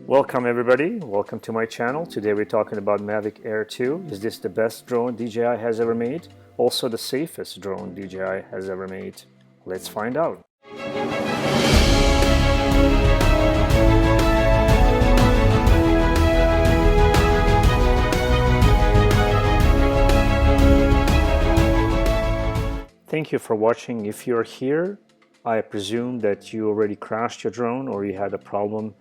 Welcome everybody, welcome to my channel. Today we're talking about Mavic Air 2. Is this the best drone DJI has ever made? Also the safest drone DJI has ever made? Let's find out. Thank you for watching. If you're here, I presume that you already crashed your drone or you had a problem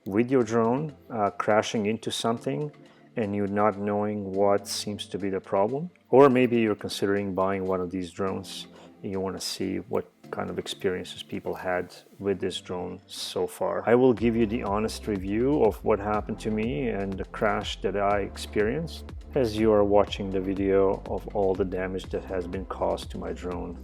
with your drone crashing into something and you not knowing what seems to be the problem. Or maybe you're considering buying one of these drones and you want to see what kind of experiences people had with this drone so far. I will give you the honest review of what happened to me and the crash that I experienced as you are watching the video of all the damage that has been caused to my drone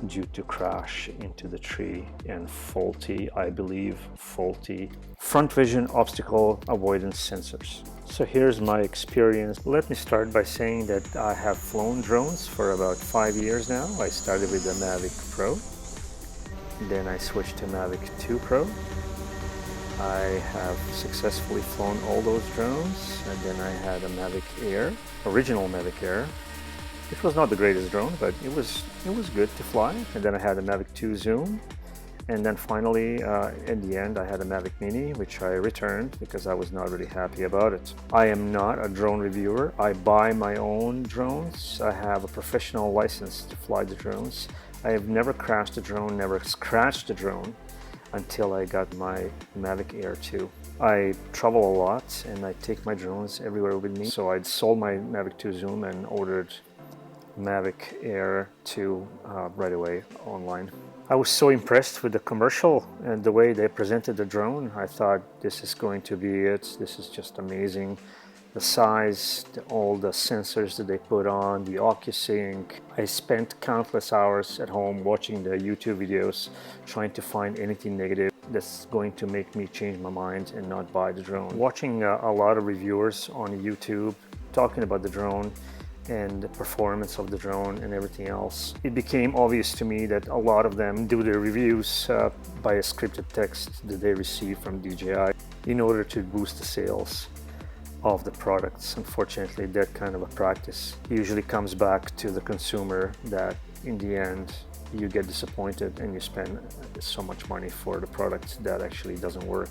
due to crash into the tree and faulty, I believe, faulty front vision obstacle avoidance sensors. So here's my experience. Let me start by saying that I have flown drones for about 5 years now. I started with the Mavic Pro, then I switched to Mavic 2 Pro. I have successfully flown all those drones, and then I had a Mavic Air, original Mavic Air. It was not the greatest drone, but it was good to fly. And then I had a Mavic 2 Zoom. And then finally, in the end, I had a Mavic Mini, which I returned because I was not really happy about it. I am not a drone reviewer. I buy my own drones. I have a professional license to fly the drones. I have never crashed a drone, never scratched a drone until I got my Mavic Air 2. I travel a lot and I take my drones everywhere with me. So I sold my Mavic 2 Zoom and ordered Mavic Air 2 right away online. I was so impressed with the commercial and the way they presented the drone. I thought this is going to be it. This is just amazing. The size, all the sensors that they put on, the OcuSync. I spent countless hours at home watching the YouTube videos trying to find anything negative that's going to make me change my mind and not buy the drone. Watching a lot of reviewers on YouTube talking about the drone and the performance of the drone and everything else, it became obvious to me that a lot of them do their reviews by a scripted text that they receive from DJI in order to boost the sales of the products. Unfortunately, that kind of a practice usually comes back to the consumer, that in the end you get disappointed and you spend so much money for the product that actually doesn't work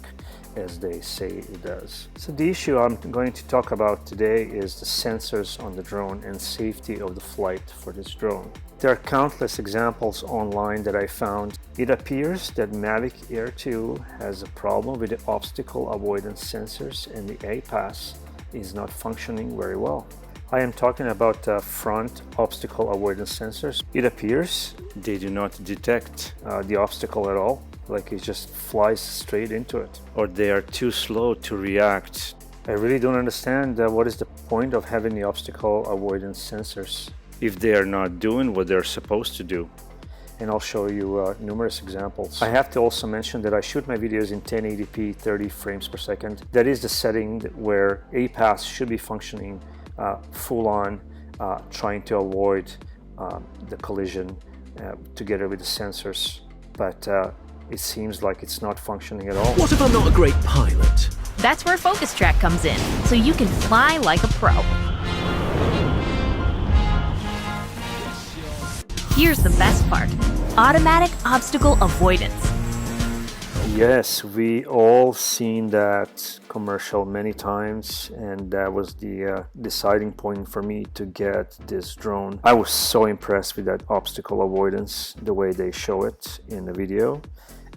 as they say it does. So the issue I'm going to talk about today is the sensors on the drone and safety of the flight for this drone. There are countless examples online that I found. It appears that Mavic Air 2 has a problem with the obstacle avoidance sensors and the APAS is not functioning very well. I am talking about front obstacle avoidance sensors. It appears they do not detect the obstacle at all, like it just flies straight into it, or they are too slow to react. I really don't understand what is the point of having the obstacle avoidance sensors if they are not doing what they're supposed to do. And I'll show you numerous examples. I have to also mention that I shoot my videos in 1080p 30 frames per second. That is the setting where APAS should be functioning full on, trying to avoid the collision together with the sensors, but it seems like it's not functioning at all. What if I'm not a great pilot? That's where FocusTrack comes in, so you can fly like a pro. Here's the best part: automatic obstacle avoidance. Yes, we all seen that commercial many times, and that was the deciding point for me to get this drone. I was so impressed with that obstacle avoidance, the way they show it in the video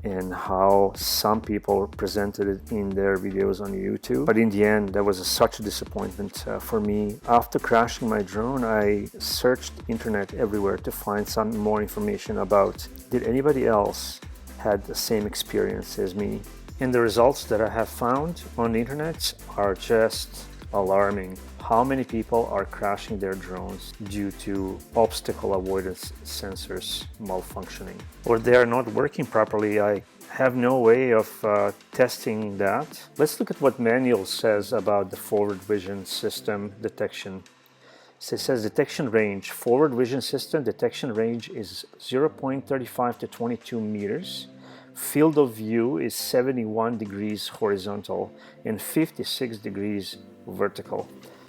and how some people presented it in their videos on YouTube. But in the end, that was such a disappointment for me. After crashing my drone, I searched internet everywhere to find some more information about, did anybody else had the same experience as me? And the results that I have found on the internet are just alarming. How many people are crashing their drones due to obstacle avoidance sensors malfunctioning, or they are not working properly? I have no way of testing that. Let's look at what manual says about the forward vision system detection. So it says detection range, forward vision system detection range is 0.35 to 22 meters Field of view is 71 degrees horizontal and 56 degrees vertical.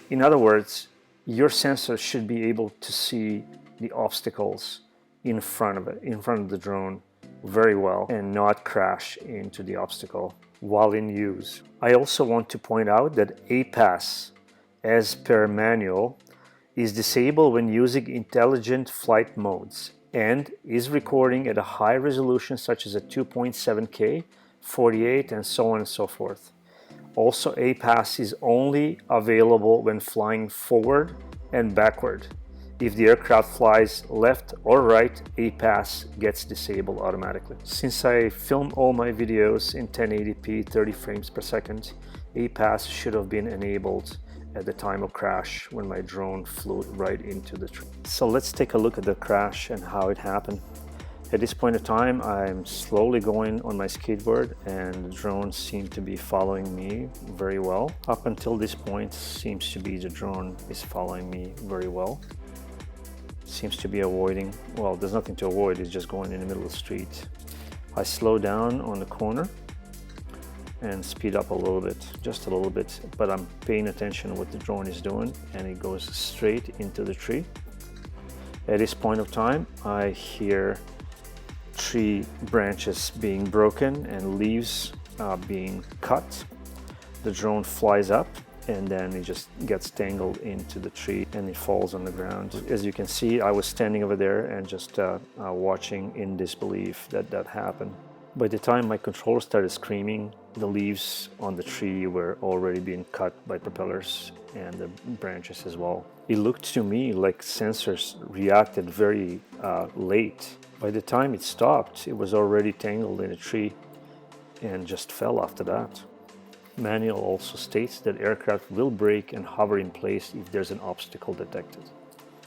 In other words, your sensor should be able to see the obstacles in front of it, in front of the drone very well, and not crash into the obstacle while in use. I also want to point out that APAS, as per manual, is disabled when using intelligent flight modes and is recording at a high resolution such as a 2.7K, 48, and so on and so forth. Also, APAS is only available when flying forward and backward. If the aircraft flies left or right, APAS gets disabled automatically. Since I film all my videos in 1080p 30 frames per second, APAS should have been enabled at the time of crash when my drone flew right into the tree. So let's take a look at the crash and how it happened. At this point in time, I'm slowly going on my skateboard and the drone seems to be following me very well. Up until this point, seems to be the drone is following me very well. Seems to be avoiding, well, there's nothing to avoid, it's just going in the middle of the street. I slow down on the corner and speed up a little bit, just a little bit, but I'm paying attention to what the drone is doing and it goes straight into the tree. At this point of time, I hear tree branches being broken and leaves being cut. The drone flies up and then it just gets tangled into the tree and it falls on the ground. As you can see, I was standing over there and just watching in disbelief that that happened. By the time my controller started screaming, the leaves on the tree were already being cut by propellers and the branches as well. It looked to me like sensors reacted very late. By the time it stopped, it was already tangled in a tree and just fell after that. Manual also states that aircraft will brake and hover in place if there's an obstacle detected.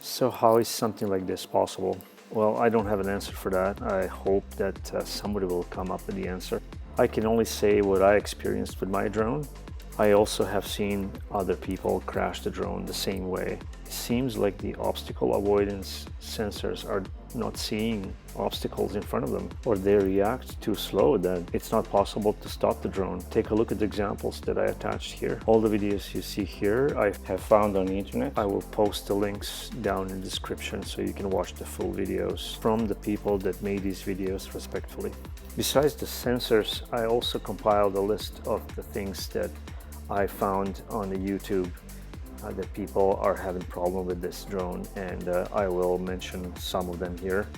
So how is something like this possible? Well, I don't have an answer for that. I hope that somebody will come up with the answer. I can only say what I experienced with my drone. I also have seen other people crash the drone the same way. It seems like the obstacle avoidance sensors are not seeing obstacles in front of them, or they react too slow that it's not possible to stop the drone. Take a look at the examples that I attached here. All the videos you see here I have found on the internet. I will post the links down in the description so you can watch the full videos from the people that made these videos respectfully. Besides the sensors, I also compiled a list of the things that I found on the YouTube that people are having problem with this drone, and I will mention some of them here.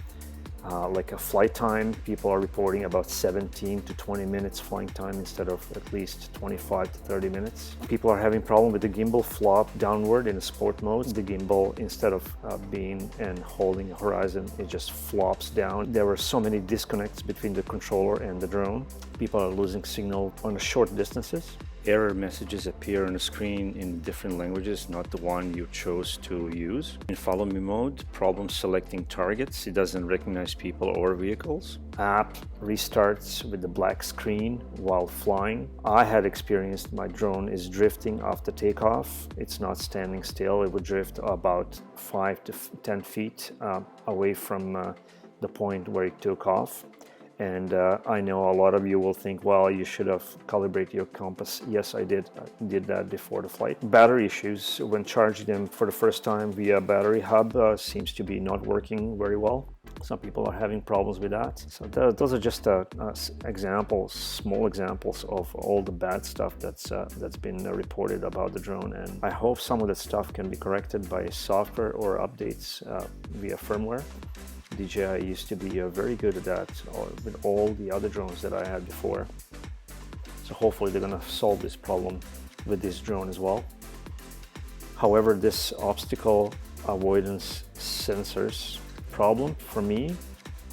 Like a flight time, people are reporting about 17 to 20 minutes flying time instead of at least 25 to 30 minutes. People are having problem with the gimbal flop downward in the sport mode. The gimbal, instead of being and holding horizon, it just flops down. There were so many disconnects between the controller and the drone. People are losing signal on the short distances. Error messages appear on the screen in different languages, not the one you chose to use. In follow me mode, problem selecting targets. It doesn't recognize people or vehicles. App restarts with the black screen while flying. I had experienced my drone is drifting after takeoff. It's not standing still. It would drift about 5 to 10 feet away from the point where it took off. And I know a lot of you will think, well, you should have calibrated your compass. Yes, I did. I did that before the flight. Battery issues when charging them for the first time via battery hub seems to be not working very well. Some people are having problems with that. So those are just examples, small examples of all the bad stuff that's been reported about the drone. And I hope some of that stuff can be corrected by software or updates via firmware. DJI used to be very good at that with all the other drones that I had before. So hopefully they're going to solve this problem with this drone as well. However, this obstacle avoidance sensors problem, for me,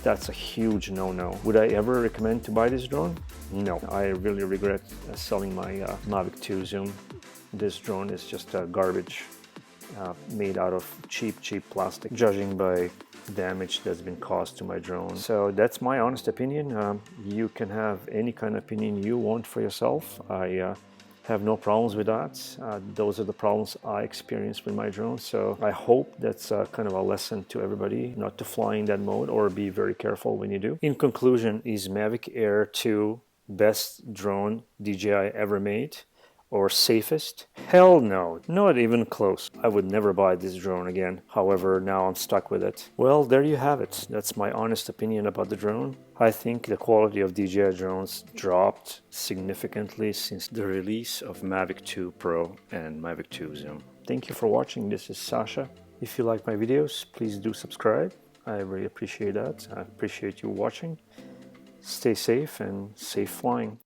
that's a huge no-no. Would I ever recommend to buy this drone? No. I really regret selling my Mavic 2 Zoom. This drone is just garbage made out of cheap plastic, judging by damage that's been caused to my drone. So that's my honest opinion. You can have any kind of opinion you want for yourself. I have no problems with that. Those are the problems I experienced with my drone. So I hope that's kind of a lesson to everybody not to fly in that mode, or be very careful when you do. In conclusion, is Mavic Air 2 best drone DJI ever made? Or safest? Hell no, not even close. I would never buy this drone again. However, now I'm stuck with it. Well, there you have it. That's my honest opinion about the drone. I think the quality of DJI drones dropped significantly since the release of Mavic 2 Pro and Mavic 2 Zoom. Thank you for watching. This is Sasha. If you like my videos, please do subscribe. I really appreciate that. I appreciate you watching. Stay safe and safe flying.